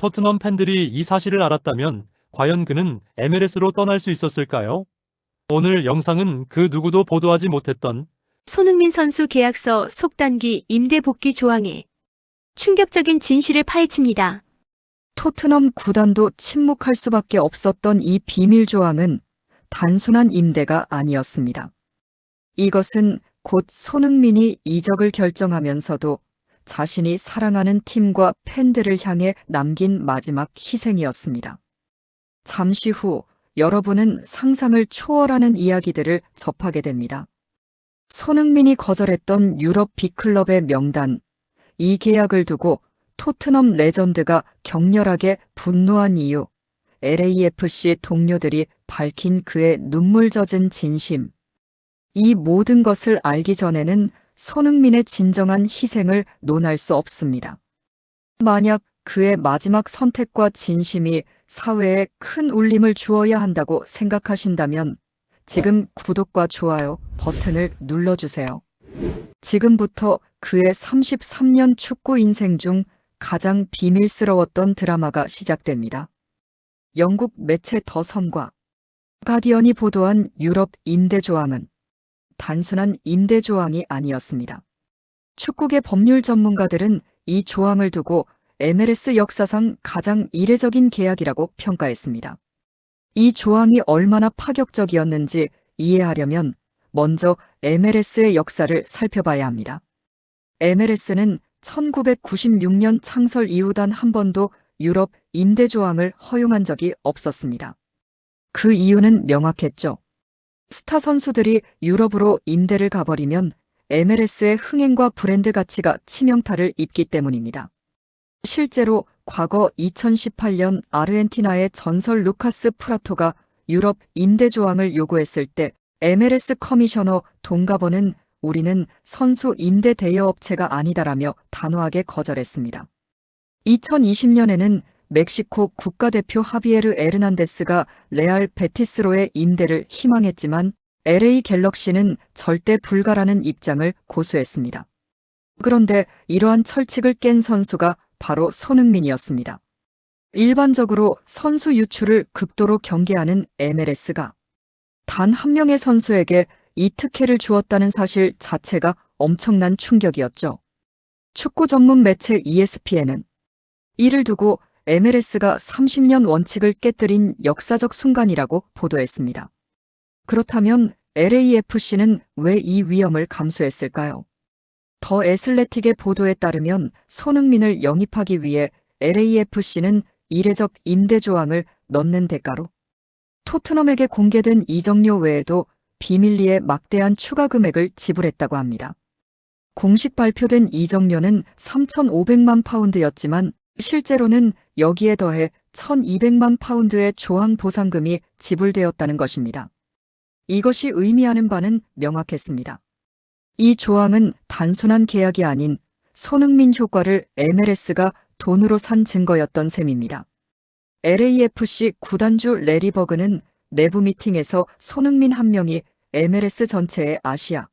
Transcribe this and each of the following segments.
토트넘 팬들이 이 사실을 알았다면 과연 그는 MLS로 떠날 수 있었을까요? 오늘 영상은 그 누구도 보도하지 못했던 손흥민 선수 계약서 속단기 임대 복귀 조항에 충격적인 진실을 파헤칩니다. 토트넘 구단도 침묵할 수밖에 없었던 이 비밀 조항은 단순한 임대가 아니었습니다. 이것은 곧 손흥민이 이적을 결정하면서도 자신이 사랑하는 팀과 팬들을 향해 남긴 마지막 희생이었습니다. 잠시 후 여러분은 상상을 초월하는 이야기들을 접하게 됩니다. 손흥민이 거절했던 유럽 빅클럽의 명단, 이 계약을 두고 토트넘 레전드가 격렬하게 분노한 이유, LAFC 동료들이 밝힌 그의 눈물 젖은 진심. 이 모든 것을 알기 전에는 손흥민의 진정한 희생을 논할 수 없습니다. 만약 그의 마지막 선택과 진심이 사회에 큰 울림을 주어야 한다고 생각하신다면 지금 구독과 좋아요 버튼을 눌러주세요. 지금부터 그의 33년 축구 인생 중 가장 비밀스러웠던 드라마가 시작됩니다. 영국 매체 더 선과 가디언이 보도한 유럽 임대 조항은 단순한 임대 조항이 아니었습니다. 축구계 법률 전문가들은 이 조항을 두고 MLS 역사상 가장 이례적인 계약이라고 평가했습니다. 이 조항이 얼마나 파격적이었는지 이해하려면 먼저 MLS의 역사를 살펴봐야 합니다. MLS는 1996년 창설 이후 단 한 번도 유럽 임대 조항을 허용한 적이 없었습니다. 그 이유는 명확했죠. 스타 선수들이 유럽으로 임대를 가버리면 MLS의 흥행과 브랜드 가치가 치명타를 입기 때문입니다. 실제로 과거 2018년 아르헨티나의 전설 루카스 프라토가 유럽 임대 조항을 요구했을 때 MLS 커미셔너 동가버는 우리는 선수 임대 대여업체가 아니다라며 단호하게 거절했습니다. 2020년에는 멕시코 국가대표 하비에르 에르난데스가 레알 베티스로의 임대를 희망했지만 LA 갤럭시는 절대 불가라는 입장을 고수했습니다. 그런데 이러한 철칙을 깬 선수가 바로 손흥민이었습니다. 일반적으로 선수 유출을 극도로 경계하는 MLS가 단 한 명의 선수에게 이 특혜를 주었다는 사실 자체가 엄청난 충격이었죠. 축구 전문 매체 ESPN은 이를 두고 MLS가 30년 원칙을 깨뜨린 역사적 순간이라고 보도했습니다. 그렇다면 LAFC는 왜 이 위험을 감수했을까요? 더 애슬레틱의 보도에 따르면 손흥민을 영입하기 위해 LAFC는 이례적 임대 조항을 넣는 대가로 토트넘에게 공개된 이적료 외에도 비밀리에 막대한 추가 금액을 지불했다고 합니다. 공식 발표된 이적료는 3,500만 파운드였지만 실제로는 여기에 더해 1,200만 파운드의 조항 보상금이 지불되었다는 것입니다. 이것이 의미하는 바는 명확했습니다. 이 조항은 단순한 계약이 아닌 손흥민 효과를 MLS가 돈으로 산 증거였던 셈입니다. LAFC 구단주 레리 버그는 내부 미팅에서 손흥민 한 명이 MLS 전체의 아시아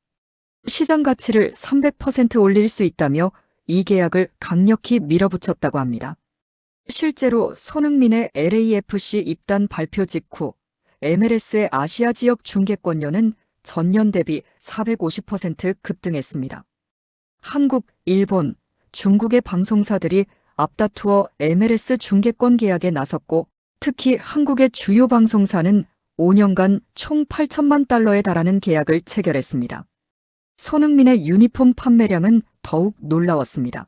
시장 가치를 300% 올릴 수 있다며 이 계약을 강력히 밀어붙였다고 합니다. 실제로 손흥민의 LAFC 입단 발표 직후 MLS의 아시아 지역 중계권료는 전년 대비 450% 급등했습니다. 한국, 일본, 중국의 방송사들이 앞다투어 MLS 중계권 계약에 나섰고 특히 한국의 주요 방송사는 5년간 총 8천만 달러에 달하는 계약을 체결했습니다. 손흥민의 유니폼 판매량은 더욱 놀라웠습니다.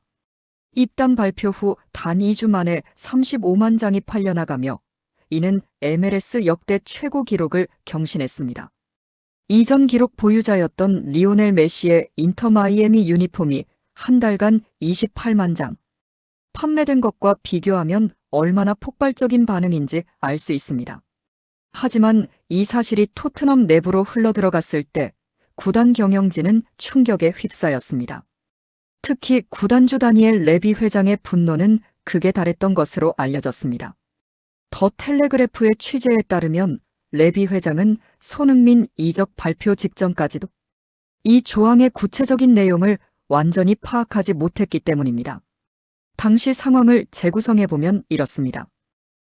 입단 발표 후 단 2주 만에 35만 장이 팔려나가며 이는 MLS 역대 최고 기록을 경신했습니다. 이전 기록 보유자였던 리오넬 메시의 인터 마이애미 유니폼이 한 달간 28만 장. 판매된 것과 비교하면 얼마나 폭발적인 반응인지 알 수 있습니다. 하지만 이 사실이 토트넘 내부로 흘러들어갔을 때 구단 경영진은 충격에 휩싸였습니다. 특히 구단주 다니엘 레비 회장의 분노는 극에 달했던 것으로 알려졌습니다. 더 텔레그래프의 취재에 따르면 레비 회장은 손흥민 이적 발표 직전까지도 이 조항의 구체적인 내용을 완전히 파악하지 못했기 때문입니다. 당시 상황을 재구성해보면 이렇습니다.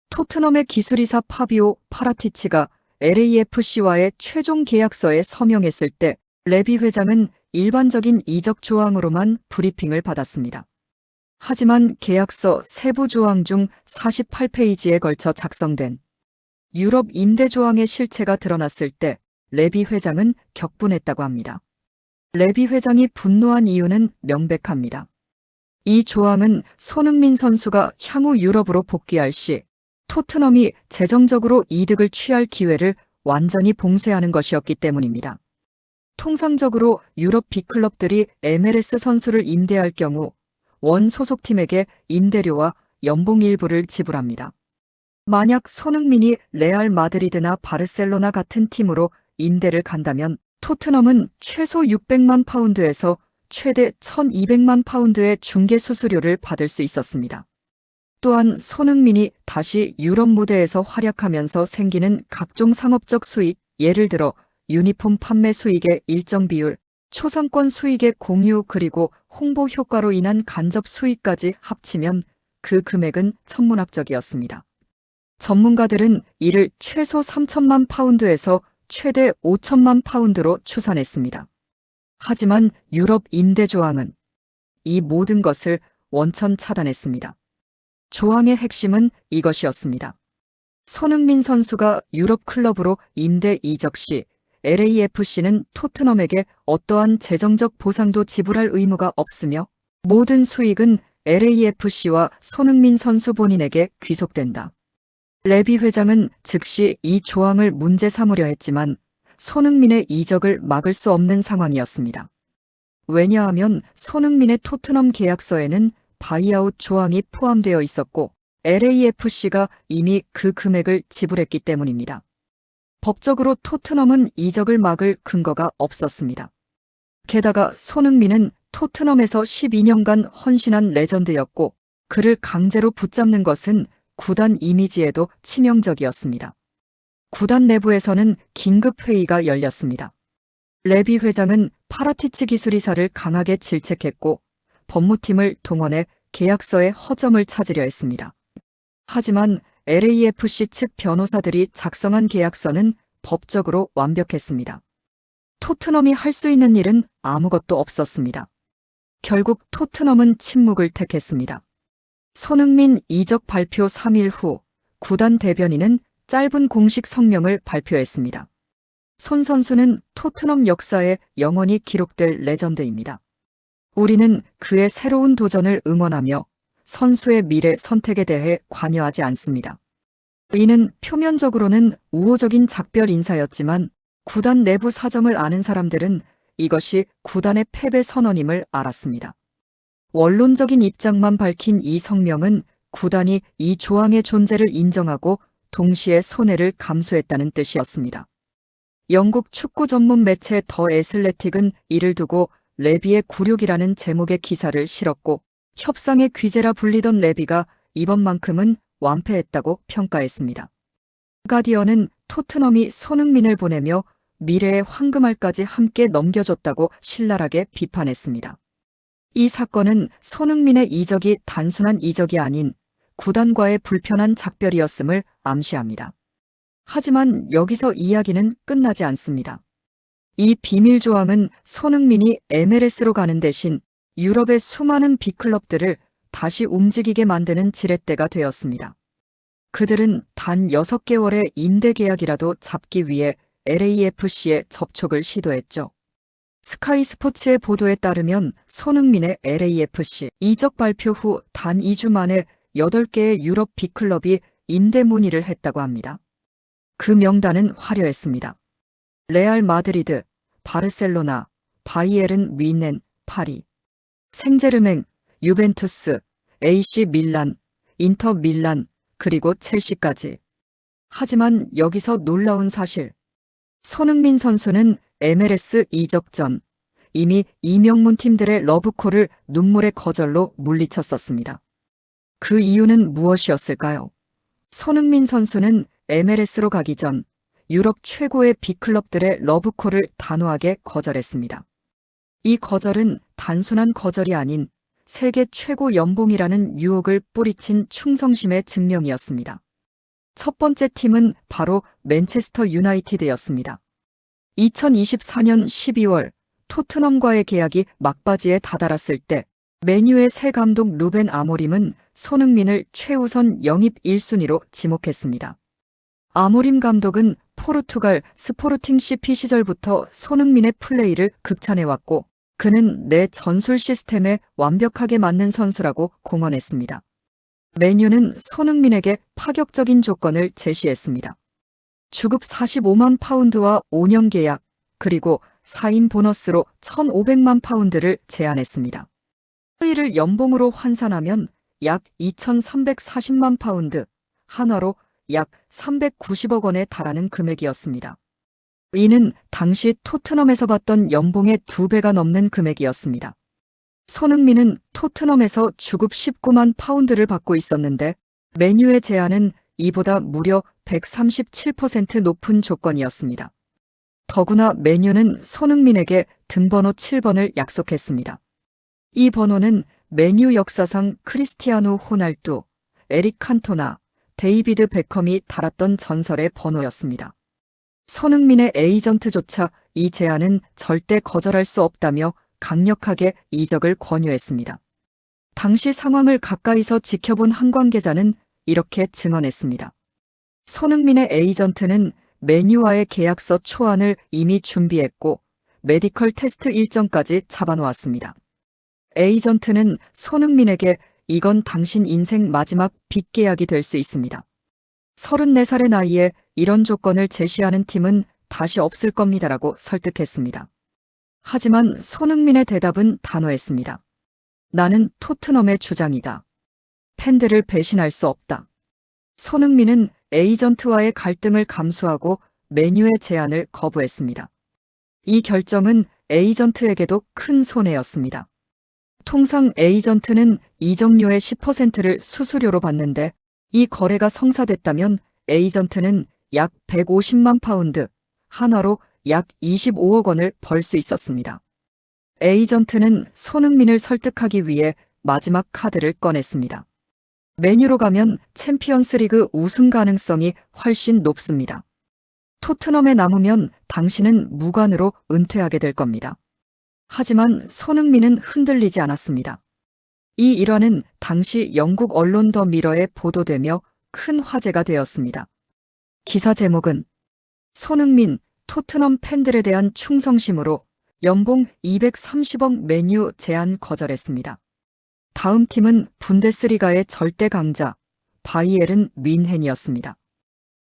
토트넘의 기술이사 파비오 파라티치가 LAFC와의 최종 계약서에 서명했을 때 레비 회장은 일반적인 이적 조항으로만 브리핑을 받았습니다. 하지만 계약서 세부 조항 중 48페이지에 걸쳐 작성된 유럽 임대 조항의 실체가 드러났을 때 레비 회장은 격분했다고 합니다. 레비 회장이 분노한 이유는 명백합니다. 이 조항은 손흥민 선수가 향후 유럽으로 복귀할 시 토트넘이 재정적으로 이득을 취할 기회를 완전히 봉쇄하는 것이었기 때문입니다. 통상적으로 유럽 빅클럽들이 MLS 선수를 임대할 경우 원 소속팀에게 임대료와 연봉 일부를 지불합니다. 만약 손흥민이 레알 마드리드나 바르셀로나 같은 팀으로 임대를 간다면 토트넘은 최소 600만 파운드에서 최대 1200만 파운드의 중개 수수료를 받을 수 있었습니다. 또한 손흥민이 다시 유럽 무대에서 활약하면서 생기는 각종 상업적 수익, 예를 들어 유니폼 판매 수익의 일정 비율, 초상권 수익의 공유 그리고 홍보 효과로 인한 간접 수익까지 합치면 그 금액은 천문학적이었습니다. 전문가들은 이를 최소 3천만 파운드에서 최대 5천만 파운드로 추산했습니다. 하지만 유럽 임대 조항은 이 모든 것을 원천 차단했습니다. 조항의 핵심은 이것이었습니다. 손흥민 선수가 유럽 클럽으로 임대 이적 시 LAFC는 토트넘에게 어떠한 재정적 보상도 지불할 의무가 없으며 모든 수익은 LAFC와 손흥민 선수 본인에게 귀속된다. 레비 회장은 즉시 이 조항을 문제 삼으려 했지만 손흥민의 이적을 막을 수 없는 상황이었습니다. 왜냐하면 손흥민의 토트넘 계약서에는 바이아웃 조항이 포함되어 있었고 LAFC가 이미 그 금액을 지불했기 때문입니다. 법적으로 토트넘은 이적을 막을 근거가 없었습니다. 게다가 손흥민은 토트넘에서 12년간 헌신한 레전드였고 그를 강제로 붙잡는 것은 구단 이미지에도 치명적이었습니다. 구단 내부에서는 긴급 회의가 열렸습니다. 레비 회장은 파라티치 기술이사를 강하게 질책했고 법무팀을 동원해 계약서의 허점을 찾으려 했습니다. 하지만 LAFC 측 변호사들이 작성한 계약서는 법적으로 완벽했습니다. 토트넘이 할 수 있는 일은 아무것도 없었습니다. 결국 토트넘은 침묵을 택했습니다. 손흥민 이적 발표 3일 후 구단 대변인은 짧은 공식 성명을 발표했습니다. 손 선수는 토트넘 역사에 영원히 기록될 레전드입니다. 우리는 그의 새로운 도전을 응원하며 선수의 미래 선택에 대해 관여하지 않습니다. 이는 표면적으로는 우호적인 작별 인사였지만 구단 내부 사정을 아는 사람들은 이것이 구단의 패배 선언임을 알았습니다. 원론적인 입장만 밝힌 이 성명은 구단이 이 조항의 존재를 인정하고 동시에 손해를 감수했다는 뜻이었습니다. 영국 축구 전문 매체 더 애슬레틱은 이를 두고 레비의 굴욕이라는 제목의 기사를 실었고 협상의 귀재라 불리던 레비가 이번만큼은 완패했다고 평가했습니다. 가디언은 토트넘이 손흥민을 보내며 미래의 황금알까지 함께 넘겨줬다고 신랄하게 비판했습니다. 이 사건은 손흥민의 이적이 단순한 이적이 아닌 구단과의 불편한 작별이었음을 암시합니다. 하지만 여기서 이야기는 끝나지 않습니다. 이 비밀 조항은 손흥민이 MLS로 가는 대신 유럽의 수많은 빅클럽들을 다시 움직이게 만드는 지렛대가 되었습니다. 그들은 단 6개월의 임대 계약이라도 잡기 위해 LAFC에 접촉을 시도했죠. 스카이 스포츠의 보도에 따르면 손흥민의 LAFC 이적 발표 후 단 2주 만에 8개의 유럽 빅클럽이 임대 문의를 했다고 합니다. 그 명단은 화려했습니다. 레알 마드리드, 바르셀로나, 바이에른 뮌헨, 파리, 생제르맹, 유벤투스, AC 밀란, 인터 밀란, 그리고 첼시까지. 하지만 여기서 놀라운 사실. 손흥민 선수는 MLS 이적 전 이미 이명문 팀들의 러브콜을 눈물의 거절로 물리쳤었습니다. 그 이유는 무엇이었을까요? 손흥민 선수는 MLS로 가기 전 유럽 최고의 빅클럽들의 러브콜을 단호하게 거절했습니다. 이 거절은 단순한 거절이 아닌 세계 최고 연봉이라는 유혹을 뿌리친 충성심의 증명이었습니다. 첫 번째 팀은 바로 맨체스터 유나이티드였습니다. 2024년 12월 토트넘과의 계약이 막바지에 다다랐을 때 맨유의 새 감독 루벤 아모림은 손흥민을 최우선 영입 1순위로 지목했습니다. 아모림 감독은 포르투갈 스포르팅 CP 시절부터 손흥민의 플레이를 극찬해왔고 그는 내 전술 시스템에 완벽하게 맞는 선수라고 공언했습니다. 맨유는 손흥민에게 파격적인 조건을 제시했습니다. 주급 45만 파운드와 5년 계약, 그리고 4인 보너스로 1,500만 파운드를 제안했습니다. 이를 연봉으로 환산하면 약 2,340만 파운드, 한화로 약 390억 원에 달하는 금액이었습니다. 이는 당시 토트넘에서 받던 연봉의 2배가 넘는 금액이었습니다. 손흥민은 토트넘에서 주급 19만 파운드를 받고 있었는데 맨유의 제안은 이보다 무려 137% 높은 조건이었습니다. 더구나 맨유는 손흥민에게 등번호 7번을 약속했습니다. 이 번호는 맨유 역사상 크리스티아노 호날두, 에릭 칸토나, 데이비드 베컴이 달았던 전설의 번호였습니다. 손흥민의 에이전트조차 이 제안은 절대 거절할 수 없다며 강력하게 이적을 권유했습니다. 당시 상황을 가까이서 지켜본 한 관계자는 이렇게 증언했습니다. 손흥민의 에이전트는 맨유와의 계약서 초안을 이미 준비했고 메디컬 테스트 일정까지 잡아놓았습니다. 에이전트는 손흥민에게 이건 당신 인생 마지막 빅 계약이 될 수 있습니다. 34살의 나이에 이런 조건을 제시하는 팀은 다시 없을 겁니다라고 설득했습니다. 하지만 손흥민의 대답은 단호했습니다. 나는 토트넘의 주장이다. 팬들을 배신할 수 없다. 손흥민은 에이전트와의 갈등을 감수하고 맨유의 제안을 거부했습니다. 이 결정은 에이전트에게도 큰 손해였습니다. 통상 에이전트는 이적료의 10%를 수수료로 받는데 이 거래가 성사됐다면 에이전트는 약 150만 파운드, 한화로 약 25억 원을 벌 수 있었습니다. 에이전트는 손흥민을 설득하기 위해 마지막 카드를 꺼냈습니다. 맨유로 가면 챔피언스리그 우승 가능성이 훨씬 높습니다. 토트넘에 남으면 당신은 무관으로 은퇴하게 될 겁니다. 하지만 손흥민은 흔들리지 않았습니다. 이 일화는 당시 영국 언론 더 미러에 보도되며 큰 화제가 되었습니다. 기사 제목은 손흥민, 토트넘 팬들에 대한 충성심으로 연봉 230억 맨유 제안 거절했습니다. 다음 팀은 분데스리가의 절대 강자 바이에른 뮌헨이었습니다.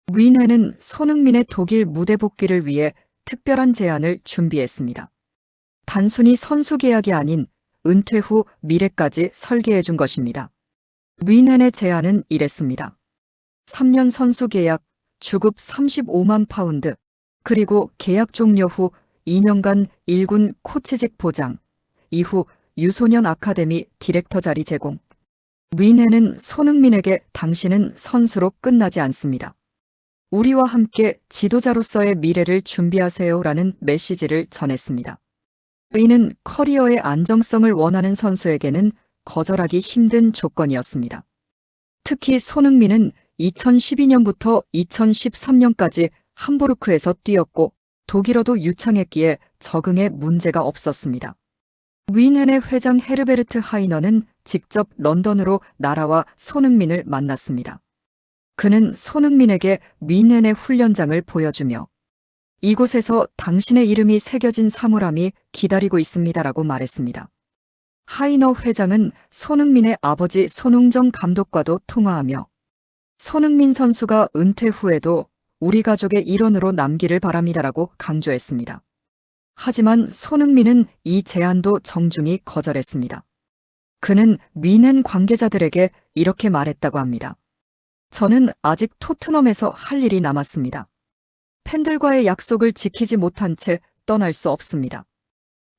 뮌헨은 손흥민의 독일 무대 복귀를 위해 특별한 제안을 준비했습니다. 단순히 선수 계약이 아닌 은퇴 후 미래까지 설계해 준 것입니다. 뮌헨의 제안은 이랬습니다. 3년 선수 계약, 주급 35만 파운드, 그리고 계약 종료 후 2년간 1군 코치직 보장, 이후 유소년 아카데미 디렉터 자리 제공. 뮌헨은 손흥민에게 당신은 선수로 끝나지 않습니다. 우리와 함께 지도자로서의 미래를 준비하세요라는 메시지를 전했습니다. 이는 커리어의 안정성을 원하는 선수에게는 거절하기 힘든 조건이었습니다. 특히 손흥민은 2012년부터 2013년까지 함부르크에서 뛰었고 독일어도 유창했기에 적응에 문제가 없었습니다. 뮌헨의 회장 헤르베르트 하이너는 직접 런던으로 날아와 손흥민을 만났습니다. 그는 손흥민에게 뮌헨의 훈련장을 보여주며 이곳에서 당신의 이름이 새겨진 사물함이 기다리고 있습니다라고 말했습니다. 하이너 회장은 손흥민의 아버지 손흥정 감독과도 통화하며 손흥민 선수가 은퇴 후에도 우리 가족의 일원으로 남기를 바랍니다라고 강조했습니다. 하지만 손흥민은 이 제안도 정중히 거절했습니다. 그는 뮌헨 관계자들에게 이렇게 말했다고 합니다. 저는 아직 토트넘에서 할 일이 남았습니다. 팬들과의 약속을 지키지 못한 채 떠날 수 없습니다.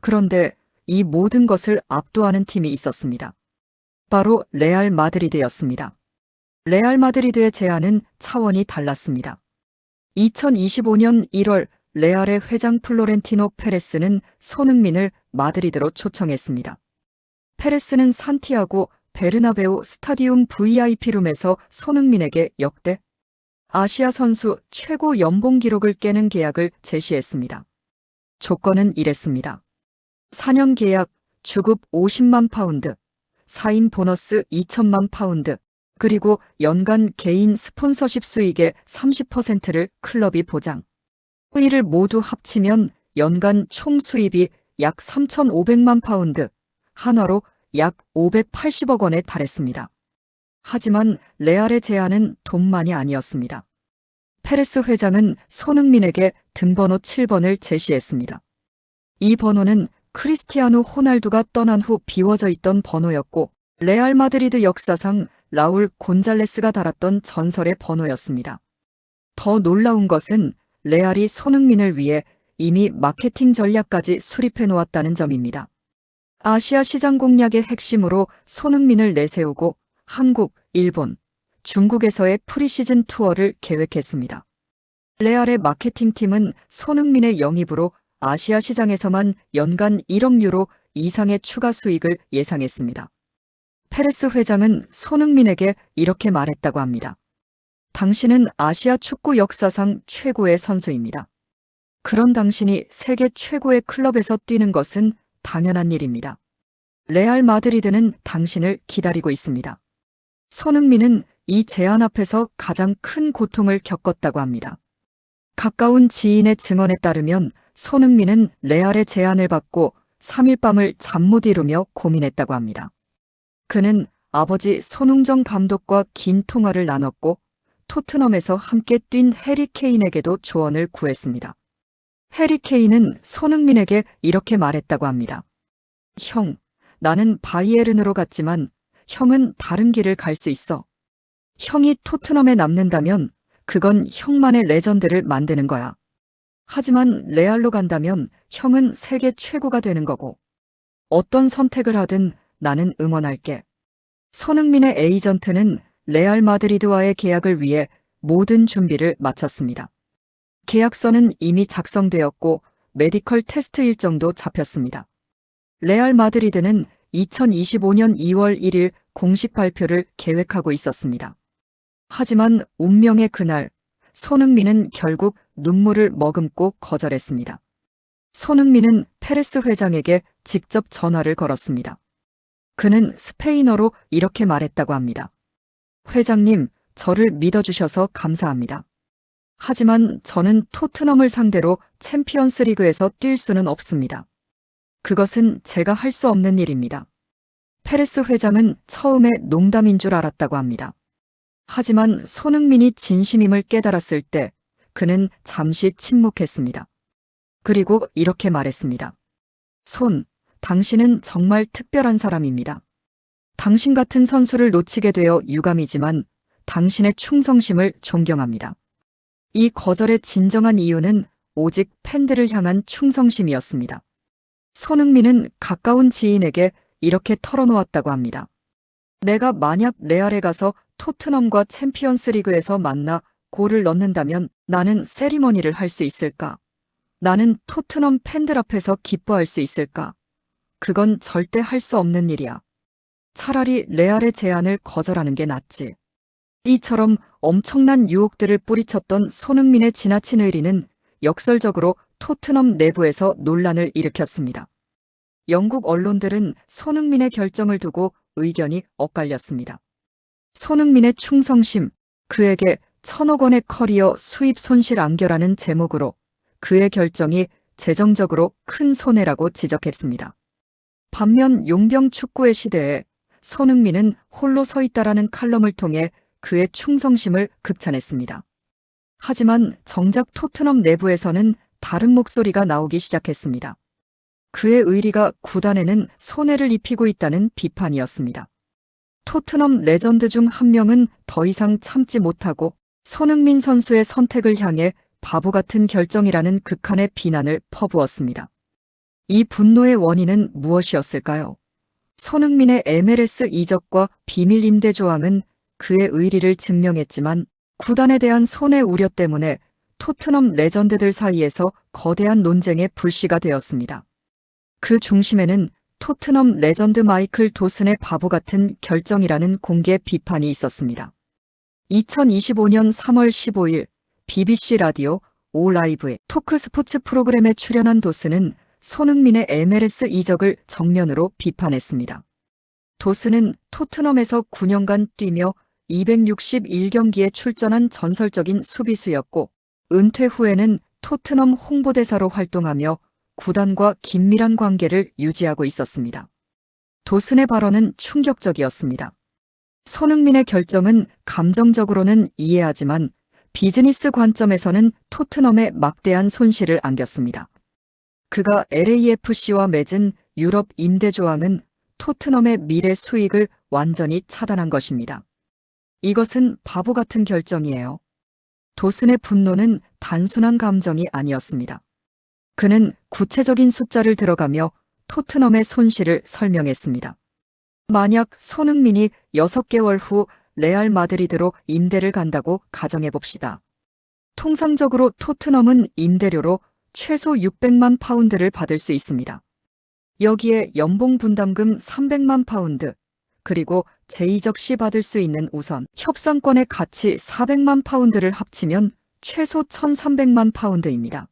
그런데 이 모든 것을 압도하는 팀이 있었습니다. 바로 레알 마드리드였습니다. 레알 마드리드의 제안은 차원이 달랐습니다. 2025년 1월 레알의 회장 플로렌티노 페레스는 손흥민을 마드리드로 초청했습니다. 페레스는 산티아고 베르나베우 스타디움 VIP룸에서 손흥민에게 역대 아시아 선수 최고 연봉 기록을 깨는 계약을 제시했습니다. 조건은 이랬습니다. 4년 계약, 주급 50만 파운드, 4인 보너스 2천만 파운드, 그리고 연간 개인 스폰서십 수익의 30%를 클럽이 보장. 이를 모두 합치면 연간 총 수입이 약 3,500만 파운드, 한화로 약 580억 원에 달했습니다. 하지만 레알의 제안은 돈만이 아니었습니다. 페레스 회장은 손흥민에게 등번호 7번을 제시했습니다. 이 번호는 크리스티아노 호날두가 떠난 후 비워져 있던 번호였고 레알 마드리드 역사상 라울 곤잘레스가 달았던 전설의 번호였습니다. 더 놀라운 것은 레알이 손흥민을 위해 이미 마케팅 전략까지 수립해 놓았다는 점입니다. 아시아 시장 공략의 핵심으로 손흥민을 내세우고 한국, 일본, 중국에서의 프리시즌 투어를 계획했습니다. 레알의 마케팅팀은 손흥민의 영입으로 아시아 시장에서만 연간 1억 유로 이상의 추가 수익을 예상했습니다. 페레스 회장은 손흥민에게 이렇게 말했다고 합니다. 당신은 아시아 축구 역사상 최고의 선수입니다. 그런 당신이 세계 최고의 클럽에서 뛰는 것은 당연한 일입니다. 레알 마드리드는 당신을 기다리고 있습니다. 손흥민은 이 제안 앞에서 가장 큰 고통을 겪었다고 합니다. 가까운 지인의 증언에 따르면 손흥민은 레알의 제안을 받고 3일 밤을 잠 못 이루며 고민했다고 합니다. 그는 아버지 손흥정 감독과 긴 통화를 나눴고 토트넘에서 함께 뛴 해리 케인에게도 조언을 구했습니다. 해리 케인은 손흥민에게 이렇게 말했다고 합니다. 형, 나는 바이에른으로 갔지만 형은 다른 길을 갈 수 있어. 형이 토트넘에 남는다면 그건 형만의 레전드를 만드는 거야. 하지만 레알로 간다면 형은 세계 최고가 되는 거고 어떤 선택을 하든 나는 응원할게. 손흥민의 에이전트는 레알 마드리드와의 계약을 위해 모든 준비를 마쳤습니다. 계약서는 이미 작성되었고 메디컬 테스트 일정도 잡혔습니다. 레알 마드리드는 2025년 2월 1일 공식 발표를 계획하고 있었습니다. 하지만 운명의 그날, 손흥민은 결국 눈물을 머금고 거절했습니다. 손흥민은 페레스 회장에게 직접 전화를 걸었습니다. 그는 스페인어로 이렇게 말했다고 합니다. 회장님, 저를 믿어주셔서 감사합니다. 하지만 저는 토트넘을 상대로 챔피언스 리그에서 뛸 수는 없습니다. 그것은 제가 할 수 없는 일입니다. 페레스 회장은 처음에 농담인 줄 알았다고 합니다. 하지만 손흥민이 진심임을 깨달았을 때 그는 잠시 침묵했습니다. 그리고 이렇게 말했습니다. 당신은 정말 특별한 사람입니다. 당신 같은 선수를 놓치게 되어 유감이지만 당신의 충성심을 존경합니다. 이 거절의 진정한 이유는 오직 팬들을 향한 충성심이었습니다. 손흥민은 가까운 지인에게 이렇게 털어놓았다고 합니다. 내가 만약 레알에 가서 토트넘과 챔피언스 리그에서 만나 골을 넣는다면 나는 세리머니를 할 수 있을까? 나는 토트넘 팬들 앞에서 기뻐할 수 있을까? 그건 절대 할 수 없는 일이야. 차라리 레알의 제안을 거절하는 게 낫지. 이처럼 엄청난 유혹들을 뿌리쳤던 손흥민의 지나친 의리는 역설적으로 토트넘 내부에서 논란을 일으켰습니다. 영국 언론들은 손흥민의 결정을 두고 의견이 엇갈렸습니다. 손흥민의 충성심, 그에게 1,000억 원의 커리어 수입 손실 안겨라는 제목으로 그의 결정이 재정적으로 큰 손해라고 지적했습니다. 반면 용병 축구의 시대에 손흥민은 홀로 서 있다라는 칼럼을 통해 그의 충성심을 극찬했습니다. 하지만 정작 토트넘 내부에서는 다른 목소리가 나오기 시작했습니다. 그의 의리가 구단에는 손해를 입히고 있다는 비판이었습니다. 토트넘 레전드 중 한 명은 더 이상 참지 못하고 손흥민 선수의 선택을 향해 바보 같은 결정이라는 극한의 비난을 퍼부었습니다. 이 분노의 원인은 무엇이었을까요? 손흥민의 MLS 이적과 비밀 임대 조항은 그의 의리를 증명했지만 구단에 대한 손해 우려 때문에 토트넘 레전드들 사이에서 거대한 논쟁의 불씨가 되었습니다. 그 중심에는 토트넘 레전드 마이클 도슨의 바보 같은 결정이라는 공개 비판이 있었습니다. 2025년 3월 15일 BBC 라디오 오라이브의 토크 스포츠 프로그램에 출연한 도슨은 손흥민의 MLS 이적을 정면으로 비판했습니다. 도슨은 토트넘에서 9년간 뛰며 261경기에 출전한 전설적인 수비수였고 은퇴 후에는 토트넘 홍보대사로 활동하며 구단과 긴밀한 관계를 유지하고 있었습니다. 도슨의 발언은 충격적이었습니다. 손흥민의 결정은 감정적으로는 이해하지만 비즈니스 관점에서는 토트넘에 막대한 손실을 안겼습니다. 그가 LAFC와 맺은 유럽 임대 조항은 토트넘의 미래 수익을 완전히 차단한 것입니다. 이것은 바보 같은 결정이에요. 도슨의 분노는 단순한 감정이 아니었습니다. 그는 구체적인 숫자를 들어가며 토트넘의 손실을 설명했습니다. 만약 손흥민이 6개월 후 레알 마드리드로 임대를 간다고 가정해 봅시다. 통상적으로 토트넘은 임대료로 최소 600만 파운드를 받을 수 있습니다. 여기에 연봉 분담금 300만 파운드, 그리고 재이적 시 받을 수 있는 우선 협상권의 가치 400만 파운드를 합치면 최소 1300만 파운드입니다.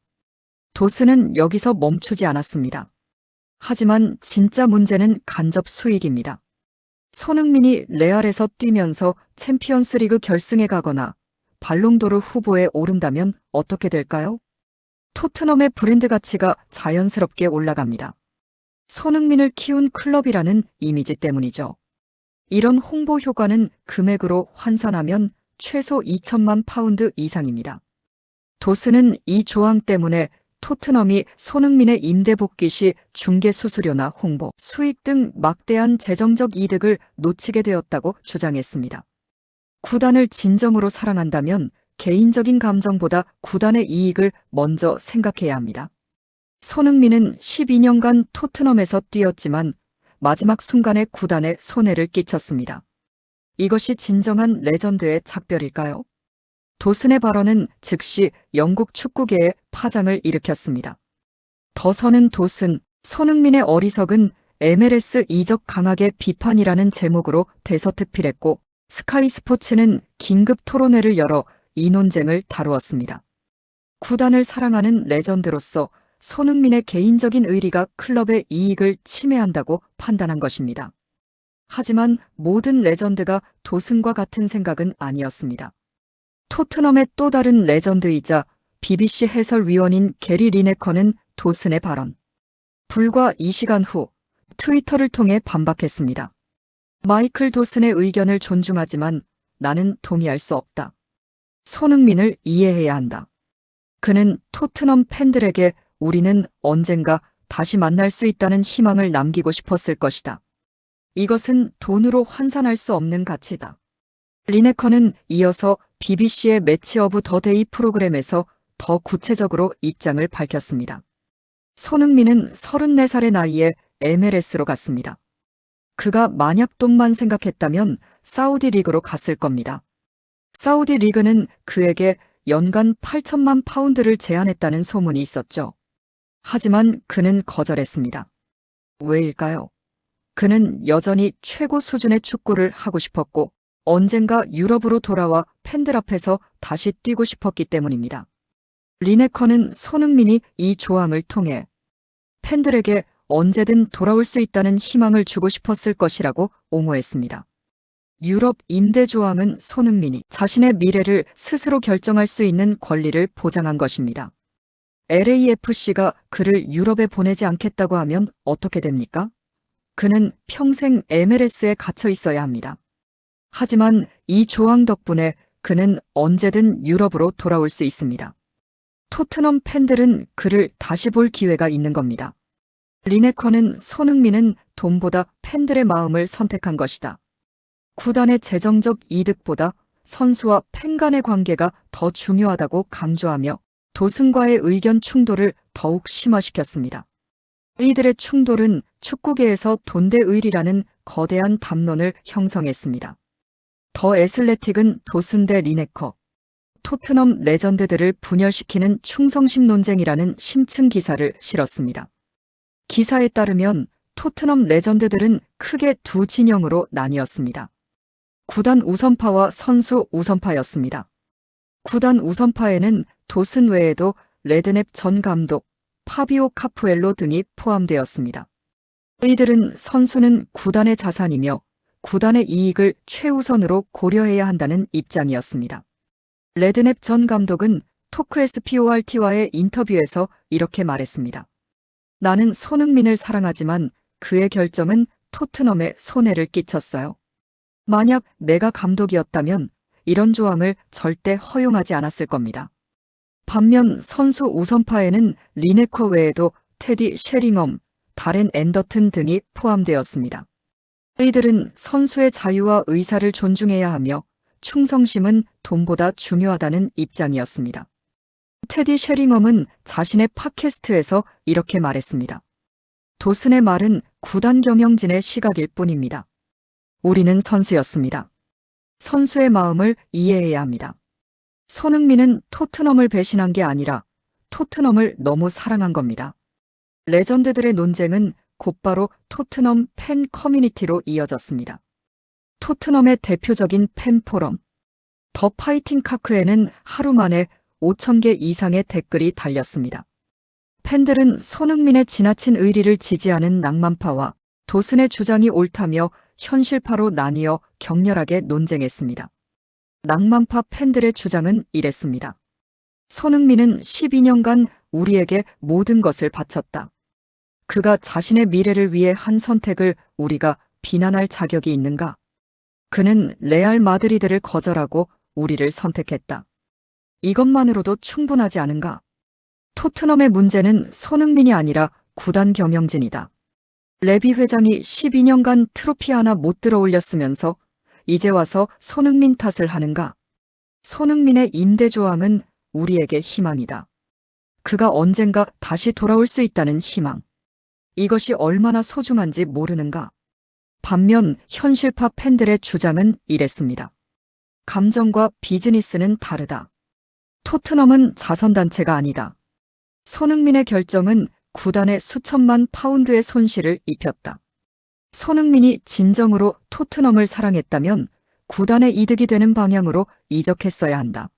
도슨은 여기서 멈추지 않았습니다. 하지만 진짜 문제는 간접 수익입니다. 손흥민이 레알에서 뛰면서 챔피언스리그 결승에 가거나 발롱도르 후보에 오른다면 어떻게 될까요? 토트넘의 브랜드 가치가 자연스럽게 올라갑니다. 손흥민을 키운 클럽이라는 이미지 때문이죠. 이런 홍보 효과는 금액으로 환산하면 최소 2천만 파운드 이상입니다. 도슨은 이 조항 때문에 토트넘이 손흥민의 임대 복귀 시 중개 수수료나 홍보, 수익 등 막대한 재정적 이득을 놓치게 되었다고 주장했습니다. 구단을 진정으로 사랑한다면 개인적인 감정보다 구단의 이익을 먼저 생각해야 합니다. 손흥민은 12년간 토트넘에서 뛰었지만 마지막 순간에 구단에 손해를 끼쳤습니다. 이것이 진정한 레전드의 작별일까요? 도슨의 발언은 즉시 영국 축구계에 파장을 일으켰습니다. 더 서는 도슨, 손흥민의 어리석은 MLS 이적 강하게 비판이라는 제목으로 대서특필했고 스카이 스포츠는 긴급 토론회를 열어 이 논쟁을 다루었습니다. 구단을 사랑하는 레전드로서 손흥민의 개인적인 의리가 클럽의 이익을 침해한다고 판단한 것입니다. 하지만 모든 레전드가 도슨과 같은 생각은 아니었습니다. 토트넘의 또 다른 레전드이자 BBC 해설위원인 게리 리네커는 도슨의 발언, 불과 2시간 후 트위터를 통해 반박했습니다. 마이클 도슨의 의견을 존중하지만 나는 동의할 수 없다. 손흥민을 이해해야 한다. 그는 토트넘 팬들에게 우리는 언젠가 다시 만날 수 있다는 희망을 남기고 싶었을 것이다. 이것은 돈으로 환산할 수 없는 가치다. 리네커는 이어서 BBC의 매치 오브 더 데이 프로그램에서 더 구체적으로 입장을 밝혔습니다. 손흥민은 34살의 나이에 MLS로 갔습니다. 그가 만약 돈만 생각했다면 사우디 리그로 갔을 겁니다. 사우디 리그는 그에게 연간 8천만 파운드를 제안했다는 소문이 있었죠. 하지만 그는 거절했습니다. 왜일까요? 그는 여전히 최고 수준의 축구를 하고 싶었고 언젠가 유럽으로 돌아와 팬들 앞에서 다시 뛰고 싶었기 때문입니다. 리네커는 손흥민이 이 조항을 통해 팬들에게 언제든 돌아올 수 있다는 희망을 주고 싶었을 것이라고 옹호했습니다. 유럽 임대 조항은 손흥민이 자신의 미래를 스스로 결정할 수 있는 권리를 보장한 것입니다. LAFC가 그를 유럽에 보내지 않겠다고 하면 어떻게 됩니까? 그는 평생 MLS에 갇혀 있어야 합니다. 하지만 이 조항 덕분에 그는 언제든 유럽으로 돌아올 수 있습니다. 토트넘 팬들은 그를 다시 볼 기회가 있는 겁니다. 리네커는 손흥민은 돈보다 팬들의 마음을 선택한 것이다. 구단의 재정적 이득보다 선수와 팬 간의 관계가 더 중요하다고 강조하며 도슨과의 의견 충돌을 더욱 심화시켰습니다. 이들의 충돌은 축구계에서 돈대의리라는 거대한 담론을 형성했습니다. 더 애슬레틱은 도슨 대 리네커, 토트넘 레전드들을 분열시키는 충성심 논쟁이라는 심층 기사를 실었습니다. 기사에 따르면 토트넘 레전드들은 크게 두 진영으로 나뉘었습니다. 구단 우선파와 선수 우선파였습니다. 구단 우선파에는 도슨 외에도 레드넵 전 감독, 파비오 카푸엘로 등이 포함되었습니다. 이들은 선수는 구단의 자산이며 구단의 이익을 최우선으로 고려해야 한다는 입장이었습니다. 레드넵 전 감독은 토크SPORT와의 인터뷰에서 이렇게 말했습니다. 나는 손흥민을 사랑하지만 그의 결정은 토트넘에 손해를 끼쳤어요. 만약 내가 감독이었다면 이런 조항을 절대 허용하지 않았을 겁니다. 반면 선수 우선파에는 리네커 외에도 테디 셰링엄, 다렌 앤더튼 등이 포함되었습니다. 이들은 선수의 자유와 의사를 존중해야 하며 충성심은 돈보다 중요하다는 입장이었습니다. 테디 셰링엄은 자신의 팟캐스트에서 이렇게 말했습니다. 도슨의 말은 구단 경영진의 시각일 뿐입니다. 우리는 선수였습니다. 선수의 마음을 이해해야 합니다. 손흥민은 토트넘을 배신한 게 아니라 토트넘을 너무 사랑한 겁니다. 레전드들의 논쟁은 곧바로 토트넘 팬 커뮤니티로 이어졌습니다. 토트넘의 대표적인 팬 포럼 더 파이팅 카크에는 하루 만에 5,000개 이상의 댓글이 달렸습니다. 팬들은 손흥민의 지나친 의리를 지지하는 낭만파와 도슨의 주장이 옳다며 현실파로 나뉘어 격렬하게 논쟁했습니다. 낭만파 팬들의 주장은 이랬습니다. 손흥민은 12년간 우리에게 모든 것을 바쳤다. 그가 자신의 미래를 위해 한 선택을 우리가 비난할 자격이 있는가? 그는 레알 마드리드를 거절하고 우리를 선택했다. 이것만으로도 충분하지 않은가? 토트넘의 문제는 손흥민이 아니라 구단 경영진이다. 레비 회장이 12년간 트로피 하나 못 들어올렸으면서 이제 와서 손흥민 탓을 하는가? 손흥민의 임대 조항은 우리에게 희망이다. 그가 언젠가 다시 돌아올 수 있다는 희망. 이것이 얼마나 소중한지 모르는가? 반면 현실파 팬들의 주장은 이랬습니다. 감정과 비즈니스는 다르다. 토트넘은 자선단체가 아니다. 손흥민의 결정은 구단에 수천만 파운드의 손실을 입혔다. 손흥민이 진정으로 토트넘을 사랑했다면 구단의 이득이 되는 방향으로 이적했어야 한다.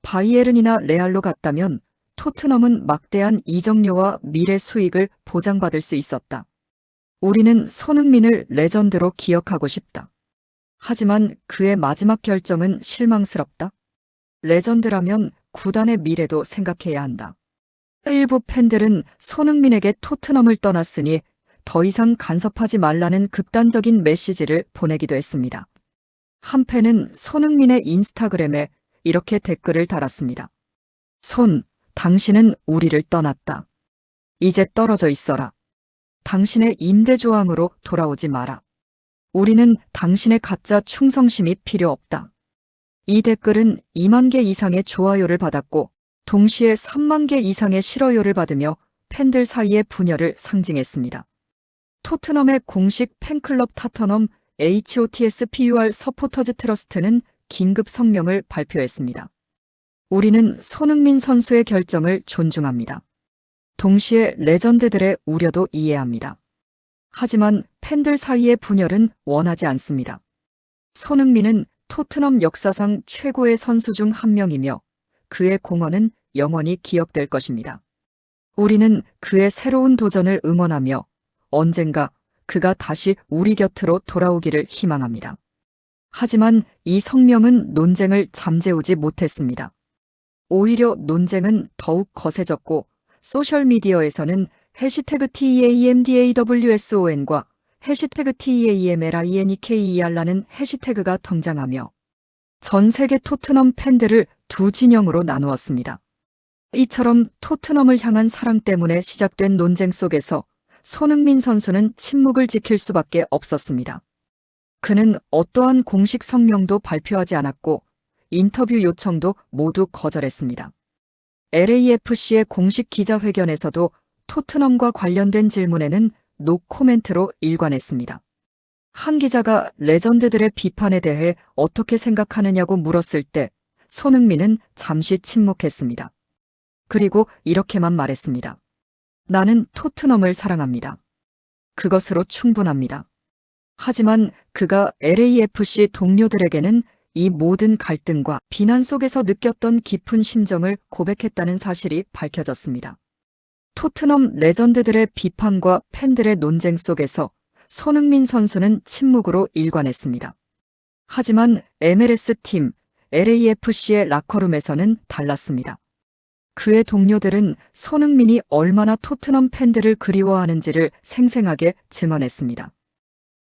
바이에른이나 레알로 갔다면 토트넘은 막대한 이적료와 미래 수익을 보장받을 수 있었다. 우리는 손흥민을 레전드로 기억하고 싶다. 하지만 그의 마지막 결정은 실망스럽다. 레전드라면 구단의 미래도 생각해야 한다. 일부 팬들은 손흥민에게 토트넘을 떠났으니 더 이상 간섭하지 말라는 극단적인 메시지를 보내기도 했습니다. 한 팬은 손흥민의 인스타그램에 이렇게 댓글을 달았습니다. 당신은 우리를 떠났다. 이제 떨어져 있어라. 당신의 임대 조항으로 돌아오지 마라. 우리는 당신의 가짜 충성심이 필요 없다. 이 댓글은 2만 개 이상의 좋아요를 받았고 동시에 3만 개 이상의 싫어요를 받으며 팬들 사이의 분열을 상징했습니다. 토트넘의 공식 팬클럽 타터넘 HOTSPUR 서포터즈 트러스트는 긴급 성명을 발표했습니다. 우리는 손흥민 선수의 결정을 존중합니다. 동시에 레전드들의 우려도 이해합니다. 하지만 팬들 사이의 분열은 원하지 않습니다. 손흥민은 토트넘 역사상 최고의 선수 중 한 명이며 그의 공헌은 영원히 기억될 것입니다. 우리는 그의 새로운 도전을 응원하며 언젠가 그가 다시 우리 곁으로 돌아오기를 희망합니다. 하지만 이 성명은 논쟁을 잠재우지 못했습니다. 오히려 논쟁은 더욱 거세졌고 소셜미디어에서는 해시태그 TEAMDAWSON과 해시태그 TEAMLINEKER라는 해시태그가 등장하며 전 세계 토트넘 팬들을 두 진영으로 나누었습니다. 이처럼 토트넘을 향한 사랑 때문에 시작된 논쟁 속에서 손흥민 선수는 침묵을 지킬 수밖에 없었습니다. 그는 어떠한 공식 성명도 발표하지 않았고 인터뷰 요청도 모두 거절했습니다. LAFC의 공식 기자회견에서도 토트넘과 관련된 질문에는 노 코멘트로 일관했습니다. 한 기자가 레전드들의 비판에 대해 어떻게 생각하느냐고 물었을 때 손흥민은 잠시 침묵했습니다. 그리고 이렇게만 말했습니다. 나는 토트넘을 사랑합니다. 그것으로 충분합니다. 하지만 그가 LAFC 동료들에게는 이 모든 갈등과 비난 속에서 느꼈던 깊은 심정을 고백했다는 사실이 밝혀졌습니다. 토트넘 레전드들의 비판과 팬들의 논쟁 속에서 손흥민 선수는 침묵으로 일관했습니다. 하지만 MLS 팀 LAFC의 라커룸에서는 달랐습니다. 그의 동료들은 손흥민이 얼마나 토트넘 팬들을 그리워하는지를 생생하게 증언했습니다.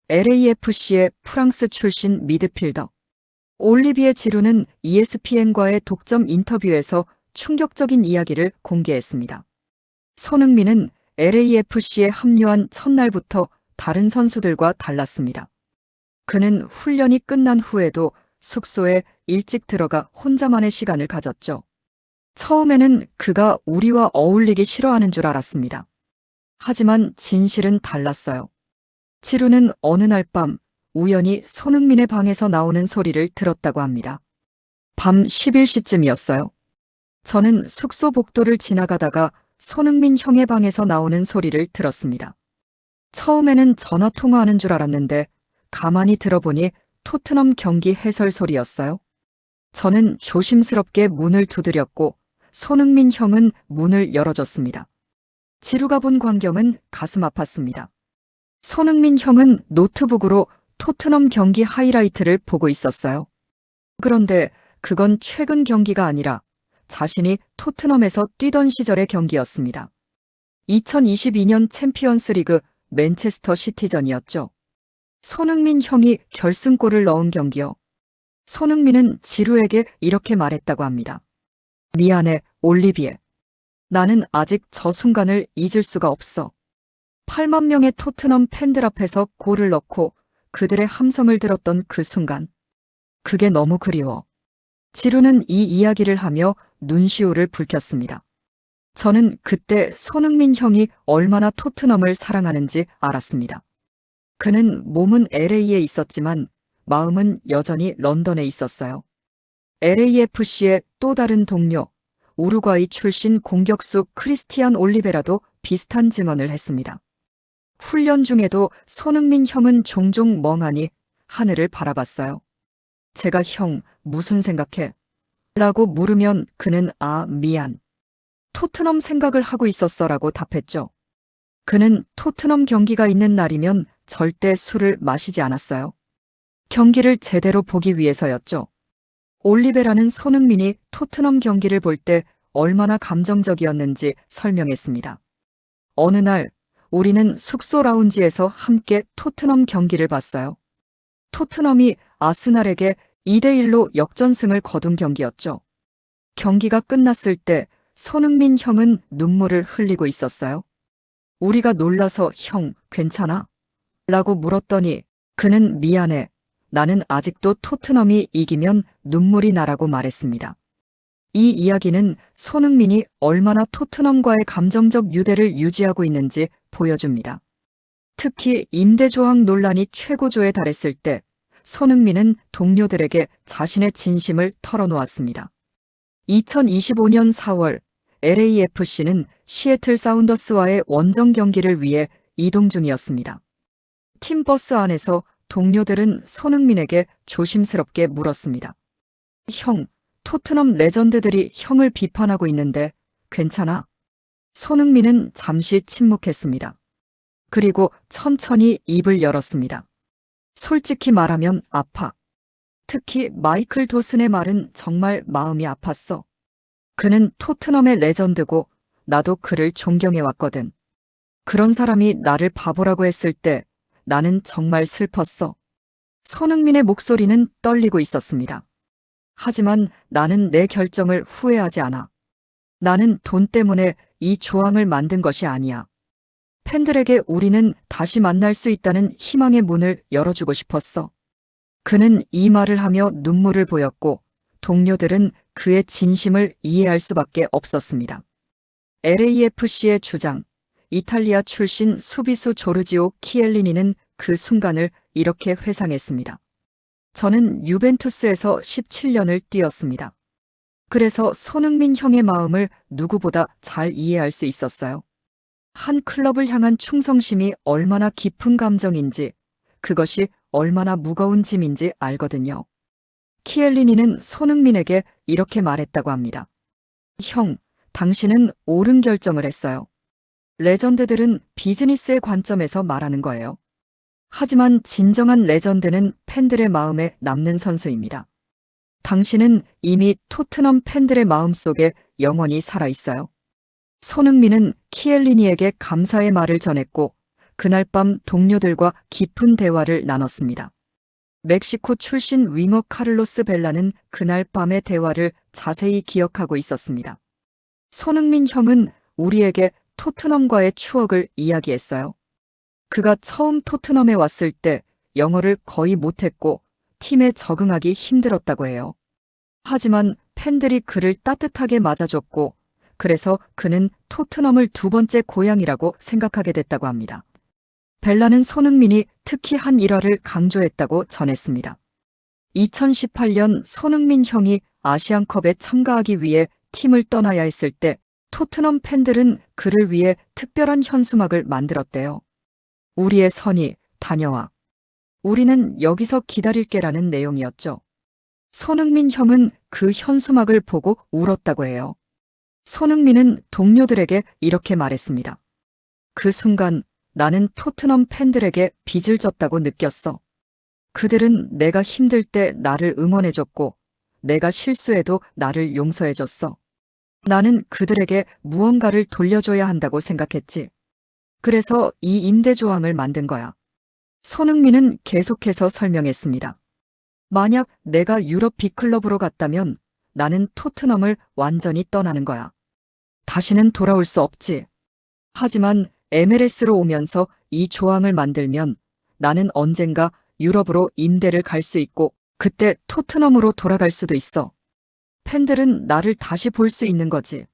LAFC의 프랑스 출신 미드필더 올리비에 지루는 ESPN과의 독점 인터뷰에서 충격적인 이야기를 공개했습니다. 손흥민은 LAFC에 합류한 첫날부터 다른 선수들과 달랐습니다. 그는 훈련이 끝난 후에도 숙소에 일찍 들어가 혼자만의 시간을 가졌죠. 처음에는 그가 우리와 어울리기 싫어하는 줄 알았습니다. 하지만 진실은 달랐어요. 지루는 어느 날 밤 우연히 손흥민의 방에서 나오는 소리를 들었다고 합니다. 밤 11시쯤이었어요. 저는 숙소 복도를 지나가다가 손흥민 형의 방에서 나오는 소리를 들었습니다. 처음에는 전화 통화하는 줄 알았는데 가만히 들어보니 토트넘 경기 해설 소리였어요. 저는 조심스럽게 문을 두드렸고 손흥민 형은 문을 열어줬습니다. 지루가 본 광경은 가슴 아팠습니다. 손흥민 형은 노트북으로 토트넘 경기 하이라이트를 보고 있었어요. 그런데 그건 최근 경기가 아니라 자신이 토트넘에서 뛰던 시절의 경기였습니다. 2022년 챔피언스리그 맨체스터 시티전이었죠. 손흥민 형이 결승골을 넣은 경기요. 손흥민은 지루에게 이렇게 말했다고 합니다. 미안해, 올리비에. 나는 아직 저 순간을 잊을 수가 없어. 8만 명의 토트넘 팬들 앞에서 골을 넣고 그들의 함성을 들었던 그 순간. 그게 너무 그리워. 지루는 이 이야기를 하며 눈시울을 붉혔습니다. 저는 그때 손흥민 형이 얼마나 토트넘을 사랑하는지 알았습니다. 그는 몸은 LA에 있었지만 마음은 여전히 런던에 있었어요. LAFC의 또 다른 동료, 우루과이 출신 공격수 크리스티안 올리베라도 비슷한 증언을 했습니다. 훈련 중에도 손흥민 형은 종종 멍하니 하늘을 바라봤어요. 제가 형, 무슨 생각해? 라고 물으면 그는 미안. 토트넘 생각을 하고 있었어 라고 답했죠. 그는 토트넘 경기가 있는 날이면 절대 술을 마시지 않았어요. 경기를 제대로 보기 위해서였죠. 올리베라는 손흥민이 토트넘 경기를 볼 때 얼마나 감정적이었는지 설명했습니다. 어느 날 우리는 숙소 라운지에서 함께 토트넘 경기를 봤어요. 토트넘이 아스날에게 2대1로 역전승을 거둔 경기였죠. 경기가 끝났을 때 손흥민 형은 눈물을 흘리고 있었어요. 우리가 놀라서 형, 괜찮아? 라고 물었더니 그는 미안해. 나는 아직도 토트넘이 이기면 눈물이 나라고 말했습니다. 이 이야기는 손흥민이 얼마나 토트넘과의 감정적 유대를 유지하고 있는지 보여줍니다. 특히 임대 조항 논란이 최고조에 달했을 때 손흥민은 동료들에게 자신의 진심을 털어놓았습니다. 2025년 4월 LAFC는 시애틀 사운더스와의 원정 경기를 위해 이동 중이었습니다. 팀 버스 안에서 동료들은 손흥민에게 조심스럽게 물었습니다. 형, 토트넘 레전드들이 형을 비판하고 있는데 괜찮아? 손흥민은 잠시 침묵했습니다. 그리고 천천히 입을 열었습니다. 솔직히 말하면 아파. 특히 마이클 도슨의 말은 정말 마음이 아팠어. 그는 토트넘의 레전드고 나도 그를 존경해왔거든. 그런 사람이 나를 바보라고 했을 때 나는 정말 슬펐어. 손흥민의 목소리는 떨리고 있었습니다. 하지만 나는 내 결정을 후회하지 않아. 나는 돈 때문에 이 조항을 만든 것이 아니야. 팬들에게 우리는 다시 만날 수 있다는 희망의 문을 열어주고 싶었어. 그는 이 말을 하며 눈물을 보였고 동료들은 그의 진심을 이해할 수밖에 없었습니다. LAFC의 주장, 이탈리아 출신 수비수 조르지오 키엘리니는 그 순간을 이렇게 회상했습니다. 저는 유벤투스에서 17년을 뛰었습니다. 그래서 손흥민 형의 마음을 누구보다 잘 이해할 수 있었어요. 한 클럽을 향한 충성심이 얼마나 깊은 감정인지, 그것이 얼마나 무거운 짐인지 알거든요. 키엘리니는 손흥민에게 이렇게 말했다고 합니다. 형, 당신은 옳은 결정을 했어요. 레전드들은 비즈니스의 관점에서 말하는 거예요. 하지만 진정한 레전드는 팬들의 마음에 남는 선수입니다. 당신은 이미 토트넘 팬들의 마음속에 영원히 살아있어요. 손흥민은 키엘리니에게 감사의 말을 전했고, 그날 밤 동료들과 깊은 대화를 나눴습니다. 멕시코 출신 윙어 카를로스 벨라는 그날 밤의 대화를 자세히 기억하고 있었습니다. 손흥민 형은 우리에게 토트넘과의 추억을 이야기했어요. 그가 처음 토트넘에 왔을 때 영어를 거의 못했고 팀에 적응하기 힘들었다고 해요. 하지만 팬들이 그를 따뜻하게 맞아줬고, 그래서 그는 토트넘을 두 번째 고향이라고 생각하게 됐다고 합니다. 벨라는 손흥민이 특히 한 일화를 강조했다고 전했습니다. 2018년 손흥민 형이 아시안컵에 참가하기 위해 팀을 떠나야 했을 때 토트넘 팬들은 그를 위해 특별한 현수막을 만들었대요. 우리의 선이 다녀와. 우리는 여기서 기다릴게라는 내용이었죠. 손흥민 형은 그 현수막을 보고 울었다고 해요. 손흥민은 동료들에게 이렇게 말했습니다. 그 순간 나는 토트넘 팬들에게 빚을 졌다고 느꼈어. 그들은 내가 힘들 때 나를 응원해줬고, 내가 실수해도 나를 용서해줬어. 나는 그들에게 무언가를 돌려줘야 한다고 생각했지. 그래서 이 임대 조항을 만든 거야. 손흥민은 계속해서 설명했습니다. 만약 내가 유럽 빅클럽으로 갔다면 나는 토트넘을 완전히 떠나는 거야. 다시는 돌아올 수 없지. 하지만 MLS로 오면서 이 조항을 만들면 나는 언젠가 유럽으로 임대를 갈 수 있고 그때 토트넘으로 돌아갈 수도 있어. 팬들은 나를 다시 볼 수 있는 거지.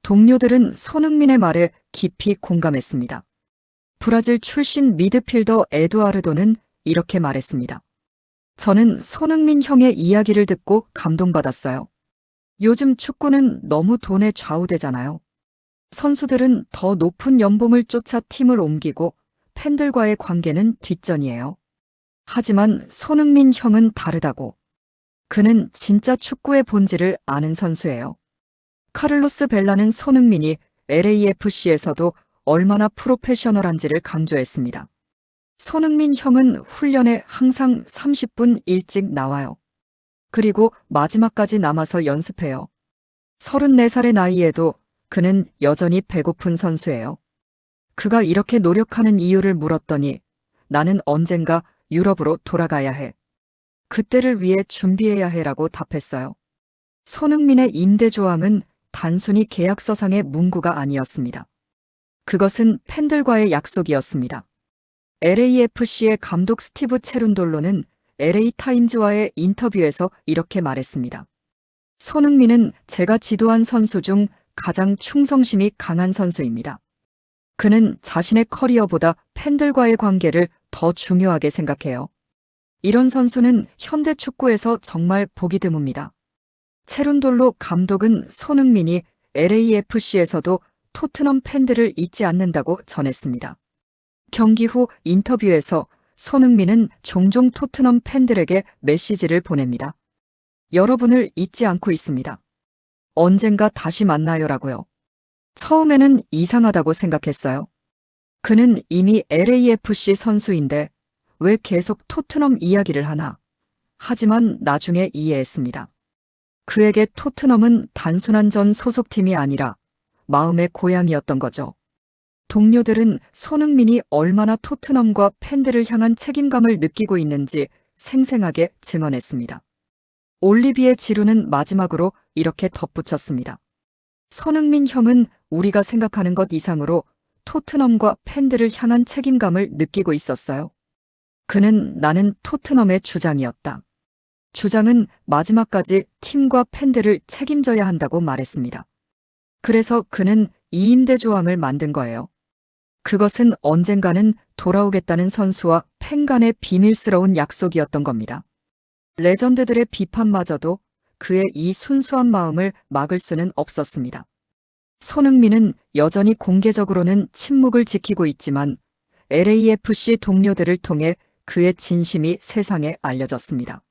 동료들은 손흥민의 말에 깊이 공감했습니다. 브라질 출신 미드필더 에두아르도는 이렇게 말했습니다. 저는 손흥민 형의 이야기를 듣고 감동받았어요. 요즘 축구는 너무 돈에 좌우되잖아요. 선수들은 더 높은 연봉을 쫓아 팀을 옮기고 팬들과의 관계는 뒷전이에요. 하지만 손흥민 형은 다르다고. 그는 진짜 축구의 본질을 아는 선수예요. 카를로스 벨라는 손흥민이 LAFC에서도 얼마나 프로페셔널한지를 강조했습니다. 손흥민 형은 훈련에 항상 30분 일찍 나와요. 그리고 마지막까지 남아서 연습해요. 34살의 나이에도 그는 여전히 배고픈 선수예요. 그가 이렇게 노력하는 이유를 물었더니 나는 언젠가 유럽으로 돌아가야 해. 그때를 위해 준비해야 해라고 답했어요. 손흥민의 임대 조항은 단순히 계약서상의 문구가 아니었습니다. 그것은 팬들과의 약속이었습니다. LAFC의 감독 스티브 체룬돌로는 LA타임즈와의 인터뷰에서 이렇게 말했습니다. 손흥민은 제가 지도한 선수 중 가장 충성심이 강한 선수입니다. 그는 자신의 커리어보다 팬들과의 관계를 더 중요하게 생각해요. 이런 선수는 현대 축구에서 정말 보기 드뭅니다. 체룬돌로 감독은 손흥민이 LAFC에서도 토트넘 팬들을 잊지 않는다고 전했습니다. 경기 후 인터뷰에서 손흥민은 종종 토트넘 팬들에게 메시지를 보냅니다. 여러분을 잊지 않고 있습니다. 언젠가 다시 만나요라고요. 처음에는 이상하다고 생각했어요. 그는 이미 LAFC 선수인데 왜 계속 토트넘 이야기를 하나? 하지만 나중에 이해했습니다. 그에게 토트넘은 단순한 전 소속팀이 아니라 마음의 고향이었던 거죠. 동료들은 손흥민이 얼마나 토트넘과 팬들을 향한 책임감을 느끼고 있는지 생생하게 증언했습니다. 올리비에 지루는 마지막으로 이렇게 덧붙였습니다. 손흥민 형은 우리가 생각하는 것 이상으로 토트넘과 팬들을 향한 책임감을 느끼고 있었어요. 그는 나는 토트넘의 주장이었다. 주장은 마지막까지 팀과 팬들을 책임져야 한다고 말했습니다. 그래서 그는 이 임대 조항을 만든 거예요. 그것은 언젠가는 돌아오겠다는 선수와 팬 간의 비밀스러운 약속이었던 겁니다. 레전드들의 비판마저도 그의 이 순수한 마음을 막을 수는 없었습니다. 손흥민은 여전히 공개적으로는 침묵을 지키고 있지만 LAFC 동료들을 통해 그의 진심이 세상에 알려졌습니다.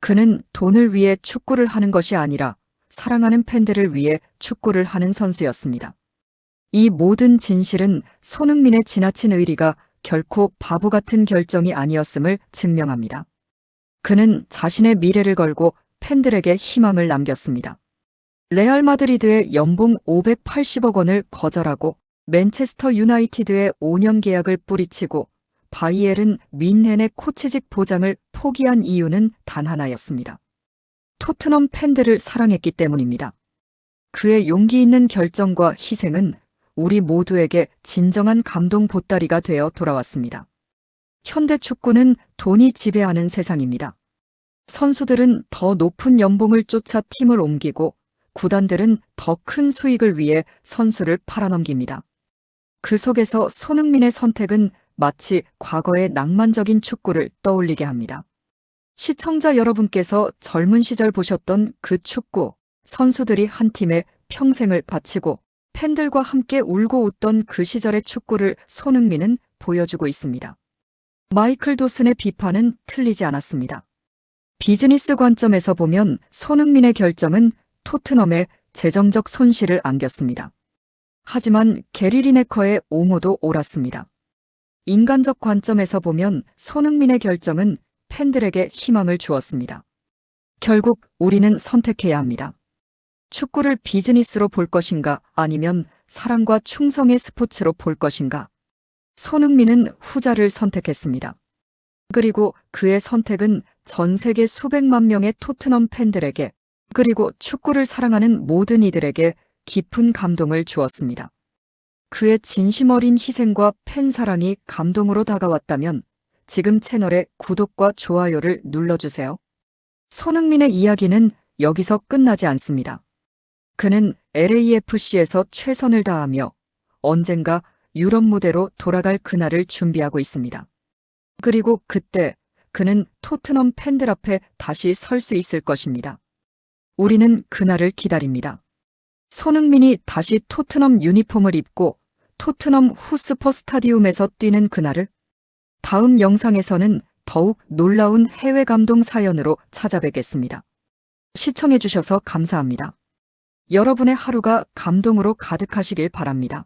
그는 돈을 위해 축구를 하는 것이 아니라 사랑하는 팬들을 위해 축구를 하는 선수였습니다. 이 모든 진실은 손흥민의 지나친 의리가 결코 바보 같은 결정이 아니었음을 증명합니다. 그는 자신의 미래를 걸고 팬들에게 희망을 남겼습니다. 레알 마드리드의 연봉 580억 원을 거절하고 맨체스터 유나이티드의 5년 계약을 뿌리치고 바이에른 뮌헨의 코치직 보장을 포기한 이유는 단 하나였습니다. 토트넘 팬들을 사랑했기 때문입니다. 그의 용기 있는 결정과 희생은 우리 모두에게 진정한 감동 보따리가 되어 돌아왔습니다. 현대 축구는 돈이 지배하는 세상입니다. 선수들은 더 높은 연봉을 쫓아 팀을 옮기고 구단들은 더 큰 수익을 위해 선수를 팔아넘깁니다. 그 속에서 손흥민의 선택은 마치 과거의 낭만적인 축구를 떠올리게 합니다. 시청자 여러분께서 젊은 시절 보셨던 그 축구, 선수들이 한 팀에 평생을 바치고 팬들과 함께 울고 웃던 그 시절의 축구를 손흥민은 보여주고 있습니다. 마이클 도슨의 비판은 틀리지 않았습니다. 비즈니스 관점에서 보면 손흥민의 결정은 토트넘에 재정적 손실을 안겼습니다. 하지만 게리 리네커의 옹호도 옳았습니다. 인간적 관점에서 보면 손흥민의 결정은 팬들에게 희망을 주었습니다. 결국 우리는 선택해야 합니다. 축구를 비즈니스로 볼 것인가 아니면 사랑과 충성의 스포츠로 볼 것인가. 손흥민은 후자를 선택했습니다. 그리고 그의 선택은 전 세계 수백만 명의 토트넘 팬들에게 그리고 축구를 사랑하는 모든 이들에게 깊은 감동을 주었습니다. 그의 진심 어린 희생과 팬 사랑이 감동으로 다가왔다면 지금 채널의 구독과 좋아요를 눌러주세요. 손흥민의 이야기는 여기서 끝나지 않습니다. 그는 LAFC에서 최선을 다하며 언젠가 유럽 무대로 돌아갈 그날을 준비하고 있습니다. 그리고 그때 그는 토트넘 팬들 앞에 다시 설 수 있을 것입니다. 우리는 그날을 기다립니다. 손흥민이 다시 토트넘 유니폼을 입고 토트넘 후스퍼 스타디움에서 뛰는 그날을 다음 영상에서는 더욱 놀라운 해외 감동 사연으로 찾아뵙겠습니다. 시청해주셔서 감사합니다. 여러분의 하루가 감동으로 가득하시길 바랍니다.